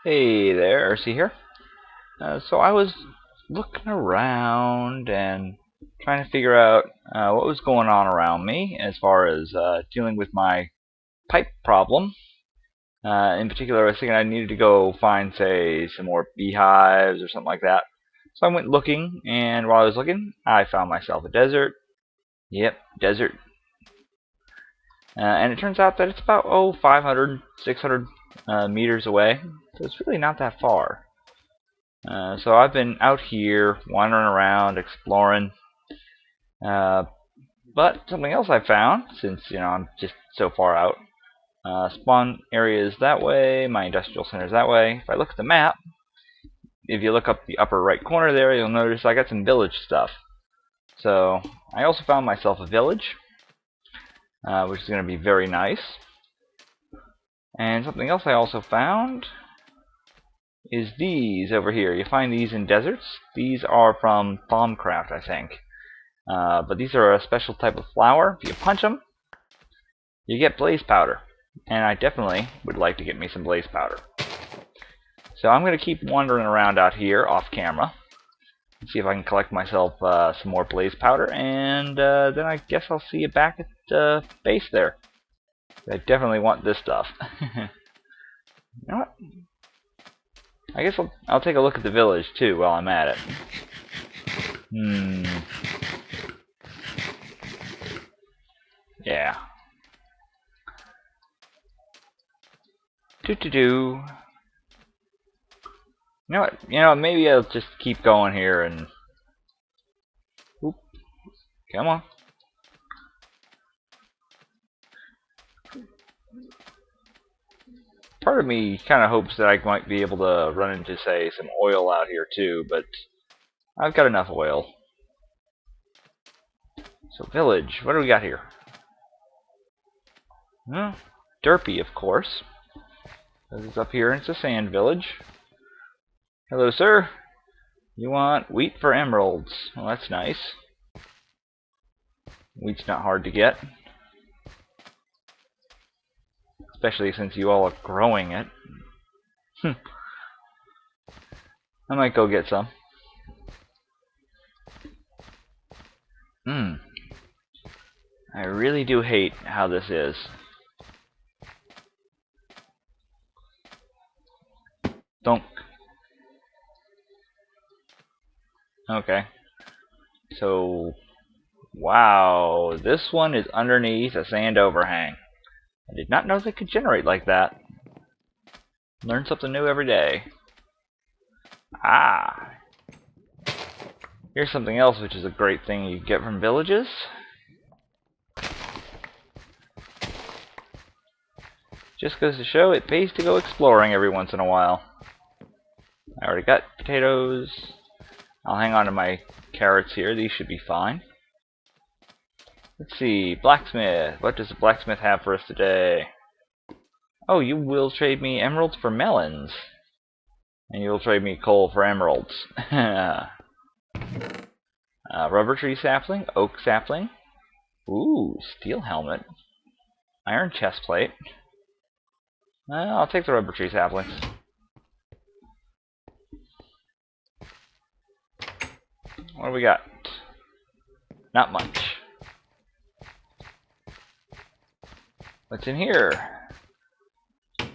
Hey there, RC here. So I was looking around and trying to figure out what was going on around me as far as dealing with my pipe problem. In particular, I was thinking I needed to go find, say, some more beehives or something like that. So I went looking, and while I was looking, I found myself a desert. Yep, desert. And it turns out that it's about 500, 600 meters away, so it's really not that far. So I've been out here wandering around, exploring. Uh, but something else I found, since I'm just so far out. Spawn area is that way. My industrial center is that way. If I look at the map, if you look up the upper right corner there, you'll notice I got some village stuff. So I also found myself a village, which is going to be very nice. And something else I also found is these over here. You find these in deserts. These are from Mindcrack, I think. But these are a special type of flower. If you punch them, you get blaze powder. And I definitely would like to get me some blaze powder. So I'm going to keep wandering around out here off camera. See if I can collect myself some more blaze powder. And then I guess I'll see you back at base there. I definitely want this stuff. You know what? I guess I'll take a look at the village too while I'm at it. Yeah. Do. You know what? Maybe I'll just keep going here and. Oop. Come on. Part of me kind of hopes that I might be able to run into, say, some oil out here too, but I've got enough oil. So, village. What do we got here? Well, Derpy, of course. This is up here, and it's a sand village. Hello, sir. You want wheat for emeralds. Well, that's nice. Wheat's not hard to get. Especially since you all are growing it. I might go get some. I really do hate how this is. Don't. Okay. So, wow, this one is underneath a sand overhang. I did not know they could generate like that. Learn something new every day. Ah. Here's something else which is a great thing you get from villages. Just goes to show it pays to go exploring every once in a while. I already got potatoes. I'll hang on to my carrots here. These should be fine. Let's see. Blacksmith. What does the blacksmith have for us today? Oh, you will trade me emeralds for melons. And you'll trade me coal for emeralds. Rubber tree sapling. Oak sapling. Ooh, steel helmet. Iron chest plate. I'll take the rubber tree saplings. What do we got? Not much. What's in here?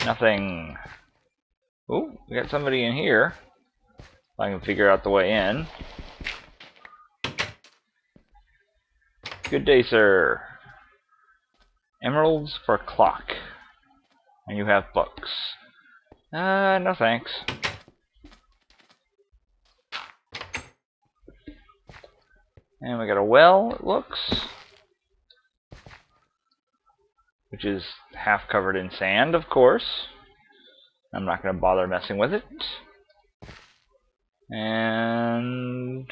Nothing. Ooh, we got somebody in here. If I can figure out the way in. Good day, sir. Emeralds for a clock. And you have books. No thanks. And we got a well, it looks. Which is half covered in sand, of course. I'm not going to bother messing with it. And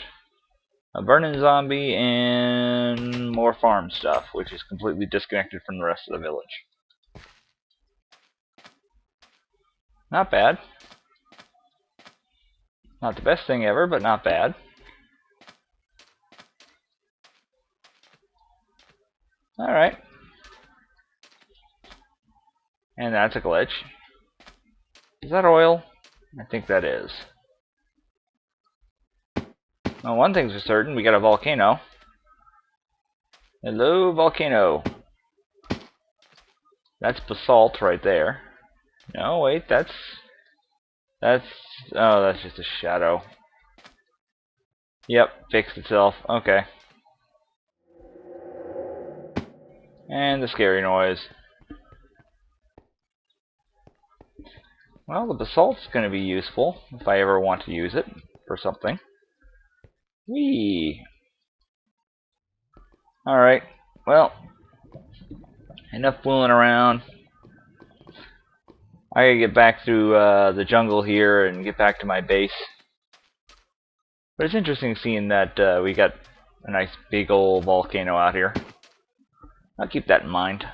a burning zombie and more farm stuff, which is completely disconnected from the rest of the village. Not bad. Not the best thing ever, but not bad. Alright. And that's a glitch. Is that oil? I think that is. Well, one thing's for certain, we got a volcano. Hello, volcano. That's basalt right there. No, wait, that's oh, that's just a shadow. Yep, fixed itself. Okay. And the scary noise. Well, the basalt's going to be useful if I ever want to use it for something. Whee! Alright, well, enough fooling around. I gotta get back through the jungle here and get back to my base. But it's interesting seeing that we got a nice big old volcano out here. I'll keep that in mind.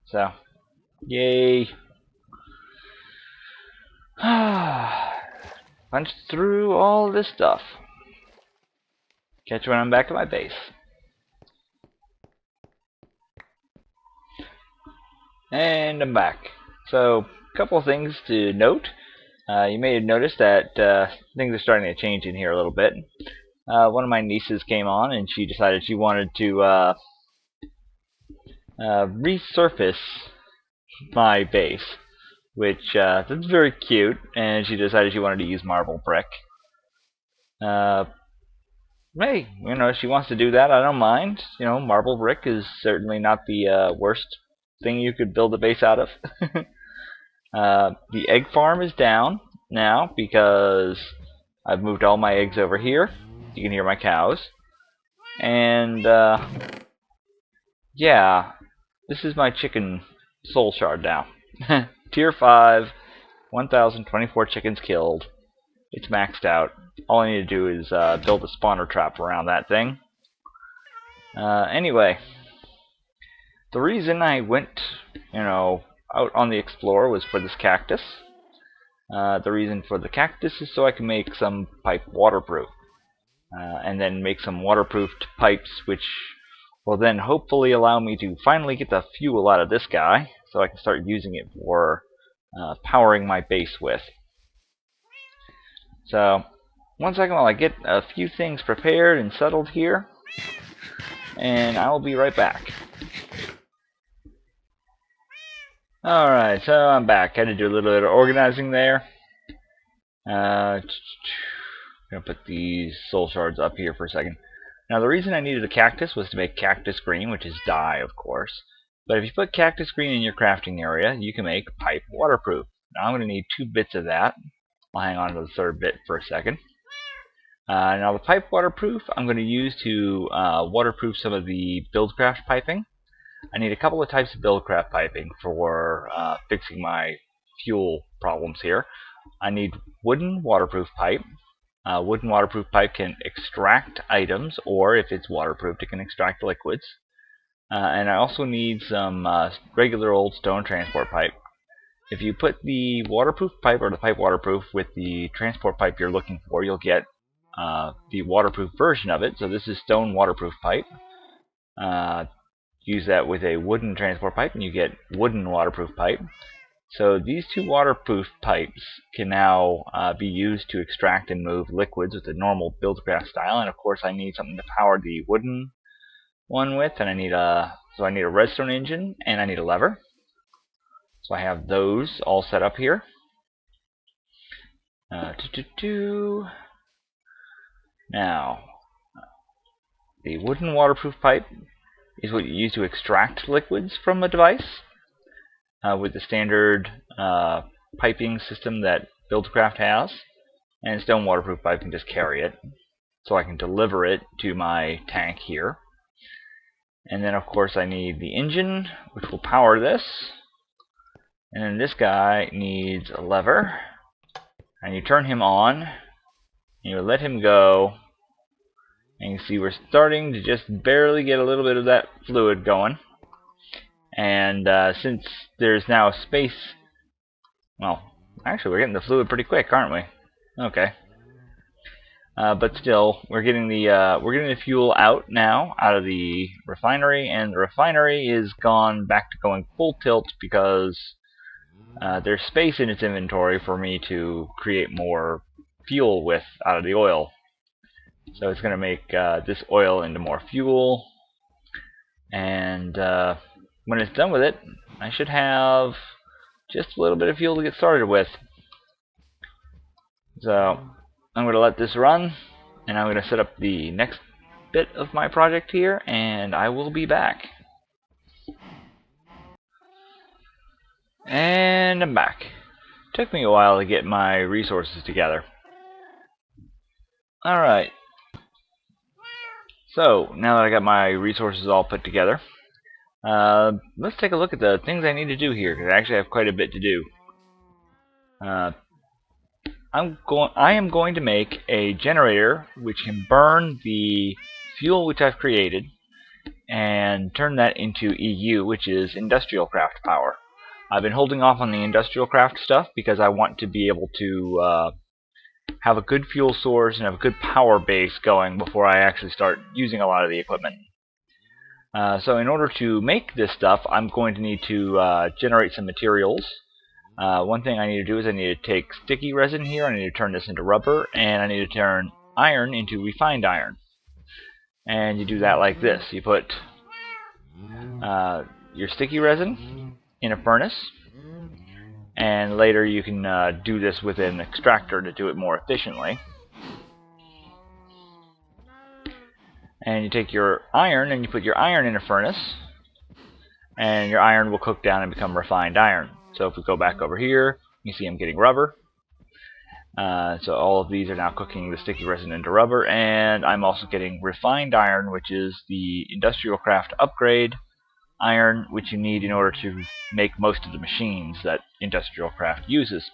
So, yay! Punch through all this stuff. Catch you when I'm back at my base. And I'm back. So, a couple of things to note. You may have noticed that things are starting to change in here a little bit. One of my nieces came on and she decided she wanted to resurface my base, which that's very cute, and she decided she wanted to use marble brick. Hey, you know, if she wants to do that, I don't mind. You know, marble brick is certainly not the worst thing you could build a base out of. The egg farm is down now because I've moved all my eggs over here. You can hear my cows. And, yeah, this is my chicken soul shard now. Tier 5, 1,024 chickens killed. It's maxed out. All I need to do is build a spawner trap around that thing. Anyway, the reason I went, you know, out on the Explorer was for this cactus. The reason for the cactus is so I can make some pipe waterproof. And then make some waterproofed pipes, which will then hopefully allow me to finally get the fuel out of this guy, so I can start using it for powering my base with. So, one second while I get a few things prepared and settled here, and I will be right back. Alright, so I'm back. Had to do a little bit of organizing there. I'm going to put these soul shards up here for a second. Now, the reason I needed a cactus was to make cactus green, which is dye, of course. But if you put cactus green in your crafting area, you can make pipe waterproof. Now, I'm going to need 2 bits of that. I'll hang on to the 3rd bit for a second. Now, the pipe waterproof I'm going to use to waterproof some of the Buildcraft piping. I need a couple of types of Buildcraft piping for fixing my fuel problems here. I need wooden waterproof pipe. Wooden waterproof pipe can extract items, or if it's waterproofed, it can extract liquids. And I also need some regular old stone transport pipe. If you put the waterproof pipe or the pipe waterproof with the transport pipe you're looking for, you'll get the waterproof version of it. So this is stone waterproof pipe. Use that with a wooden transport pipe and you get wooden waterproof pipe. So these 2 waterproof pipes can now be used to extract and move liquids with the normal Buildcraft style. And of course I need something to power the wooden one with, and I need a redstone engine and I need a lever. So I have those all set up here. Now, the wooden waterproof pipe is what you use to extract liquids from a device. With the standard piping system that Buildcraft has, and stone waterproof pipe can just carry it, so I can deliver it to my tank here. And then of course I need the engine, which will power this, and then this guy needs a lever, and you turn him on, and you let him go, and you see we're starting to just barely get a little bit of that fluid going. And since there's now space, well, actually we're getting the fluid pretty quick, aren't we? Okay. But still, we're getting the fuel out now out of the refinery, and the refinery is gone back to going full tilt because there's space in its inventory for me to create more fuel with out of the oil. So it's going to make this oil into more fuel, and when it's done with it, I should have just a little bit of fuel to get started with. So I'm going to let this run, and I'm going to set up the next bit of my project here, and I will be back. And I'm back. Took me a while to get my resources together. Alright. So, now that I got my resources all put together, let's take a look at the things I need to do here, because I actually have quite a bit to do. I am going to make a generator which can burn the fuel which I've created and turn that into EU, which is industrialcraft power. I've been holding off on the industrialcraft stuff because I want to be able to have a good fuel source and have a good power base going before I actually start using a lot of the equipment. So in order to make this stuff, I'm going to need to generate some materials. One thing I need to do is I need to take sticky resin here, I need to turn this into rubber, and I need to turn iron into refined iron. And you do that like this. You put your sticky resin in a furnace, and later you can do this with an extractor to do it more efficiently. And you take your iron and you put your iron in a furnace, and your iron will cook down and become refined iron. So if we go back over here, you see I'm getting rubber. So all of these are now cooking the sticky resin into rubber, and I'm also getting refined iron, which is the industrialcraft upgrade iron, which you need in order to make most of the machines that industrialcraft uses.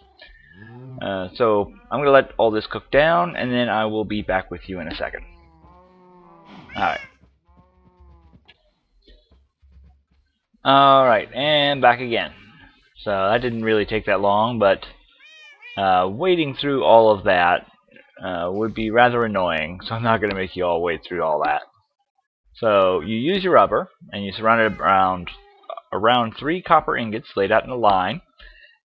So I'm going to let all this cook down, and then I will be back with you in a second. Alright. Alright, and back again. So that didn't really take that long, but wading through all of that would be rather annoying, so I'm not going to make you all wade through all that. So you use your rubber, and you surround it around 3 copper ingots laid out in a line,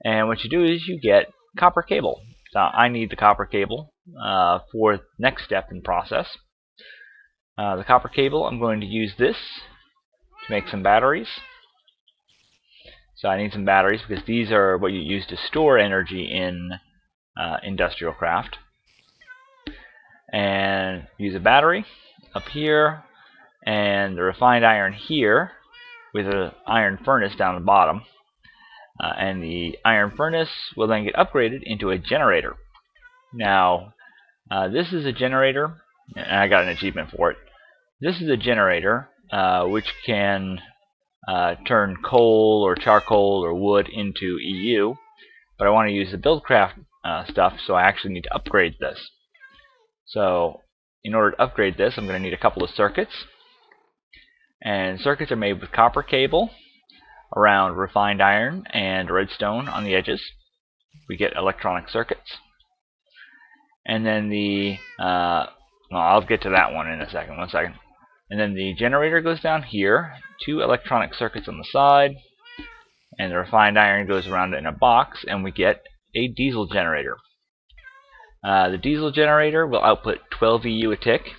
and what you do is you get copper cable. So I need the copper cable for the next step in process. The copper cable, I'm going to use this to make some batteries. So I need some batteries because these are what you use to store energy in industrialcraft. And use a battery up here, and the refined iron here with an iron furnace down the bottom. And the iron furnace will then get upgraded into a generator. Now, this is a generator, and I got an achievement for it. This is a generator which can turn coal or charcoal or wood into EU, but I want to use the buildcraft stuff, so I actually need to upgrade this. So in order to upgrade this, I'm going to need a couple of circuits, and circuits are made with copper cable around refined iron and redstone on the edges. We get electronic circuits, and then the well, I'll get to that one in a second. 1 second. And then the generator goes down here, 2 electronic circuits on the side, and the refined iron goes around it in a box, and we get a diesel generator. The diesel generator will output 12 EU a tick,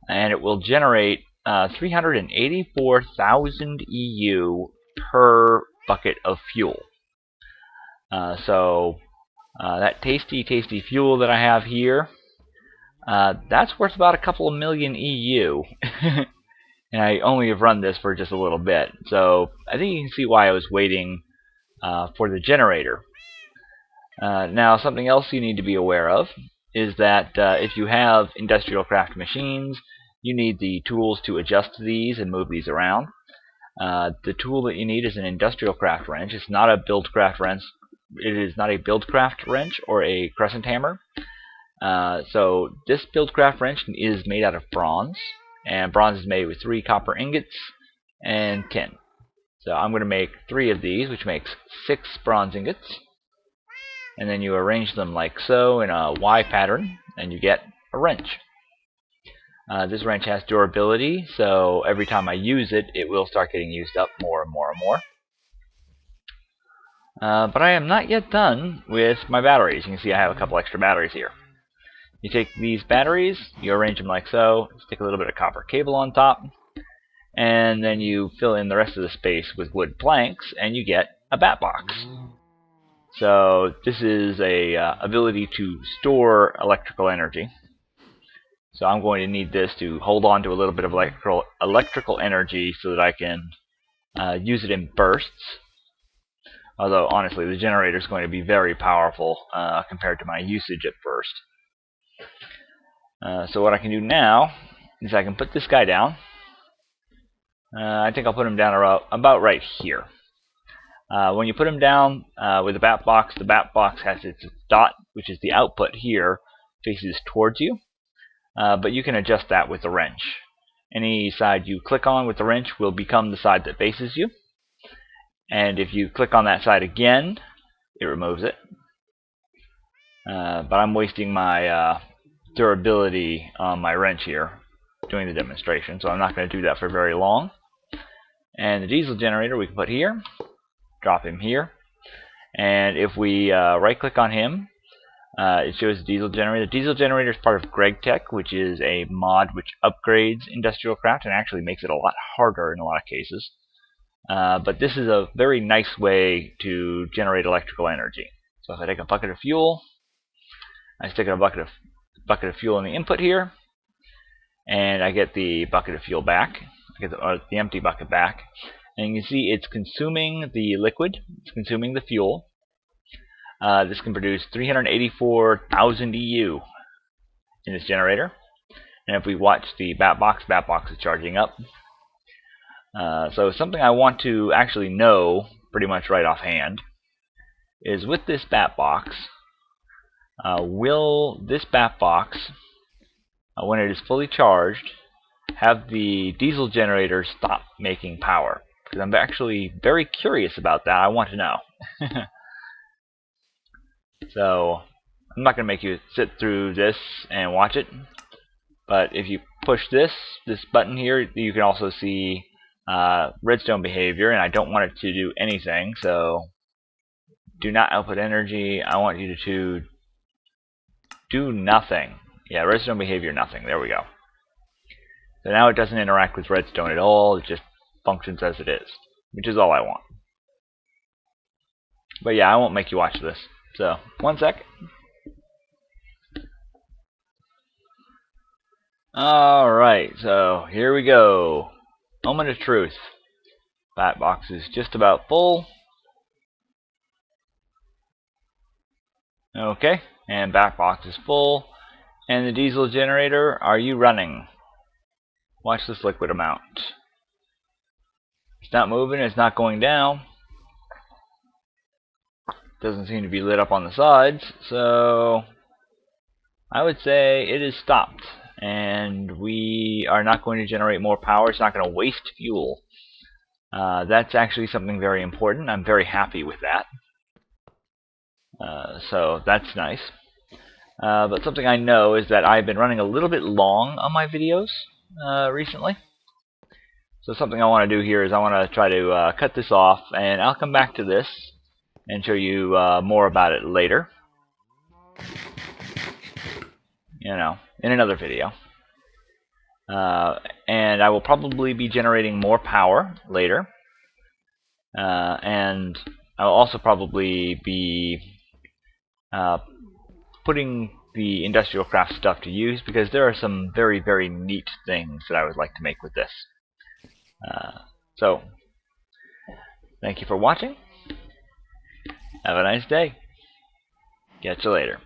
and it will generate 384,000 EU per bucket of fuel. So that tasty fuel that I have here, that's worth about a couple of million EU. And I only have run this for just a little bit, so I think you can see why I was waiting for the generator. Now, something else you need to be aware of is that if you have industrialcraft machines, you need the tools to adjust these and move these around. The tool that you need is an industrialcraft wrench. It's not a buildcraft wrench. It is not a buildcraft wrench or a crescent hammer. So this buildcraft wrench is made out of bronze, and bronze is made with 3 copper ingots and tin. So I'm going to make 3 of these, which makes 6 bronze ingots. And then you arrange them like so in a Y pattern, and you get a wrench. This wrench has durability, so every time I use it, it will start getting used up more and more and more. But I am not yet done with my batteries. You can see I have a couple extra batteries here. You take these batteries, you arrange them like so, stick a little bit of copper cable on top, and then you fill in the rest of the space with wood planks, and you get a bat box. So this is a ability to store electrical energy. So I'm going to need this to hold on to a little bit of electrical energy so that I can use it in bursts. Although honestly, the generator is going to be very powerful compared to my usage at first. So what I can do now is I can put this guy down. I think I'll put him down about right here. When you put him down with the bat box has its dot, which is the output here, faces towards you. But you can adjust that with the wrench. Any side you click on with the wrench will become the side that faces you. And if you click on that side again, it removes it. But I'm wasting my durability on my wrench here doing the demonstration, so I'm not going to do that for very long. And the diesel generator we can put here, drop him here, and if we right click on him, it shows the diesel generator. The diesel generator is part of Gregtech, which is a mod which upgrades industrialcraft and actually makes it a lot harder in a lot of cases. But this is a very nice way to generate electrical energy. So if I take a bucket of fuel, I stick a bucket of fuel in the input here, and I get the bucket of fuel back. I get the empty bucket back, and you can see it's consuming the liquid, it's consuming the fuel. This can produce 384,000 EU in this generator. And if we watch the bat box is charging up. So something I want to actually know pretty much right offhand is with this bat box, will this bat box, when it is fully charged, have the diesel generator stop making power? Because I'm actually very curious about that. I want to know. So I'm not going to make you sit through this and watch it, but if you push this button here, you can also see redstone behavior, and I don't want it to do anything, so do not output energy. I want you to do nothing. Yeah, redstone behavior, nothing. There we go. So now it doesn't interact with redstone at all, it just functions as it is, which is all I want. But yeah, I won't make you watch this. So, one sec. Alright, so here we go. Moment of truth. Bat box is just about full. Okay, and bat box is full. And the diesel generator, are you running? Watch this liquid amount. It's not moving, it's not going down. Doesn't seem to be lit up on the sides, so I would say it is stopped, and we are not going to generate more power. It's not going to waste fuel. That's actually something very important. I'm very happy with that. So that's nice. But something I know is that I've been running a little bit long on my videos recently. So something I want to do here is I want to try to cut this off, and I'll come back to this and show you more about it later. You know, in another video. And I will probably be generating more power later. And I will also probably be putting the industrialcraft stuff to use, because there are some very, very neat things that I would like to make with this. So, thank you for watching. Have a nice day. Catch you later.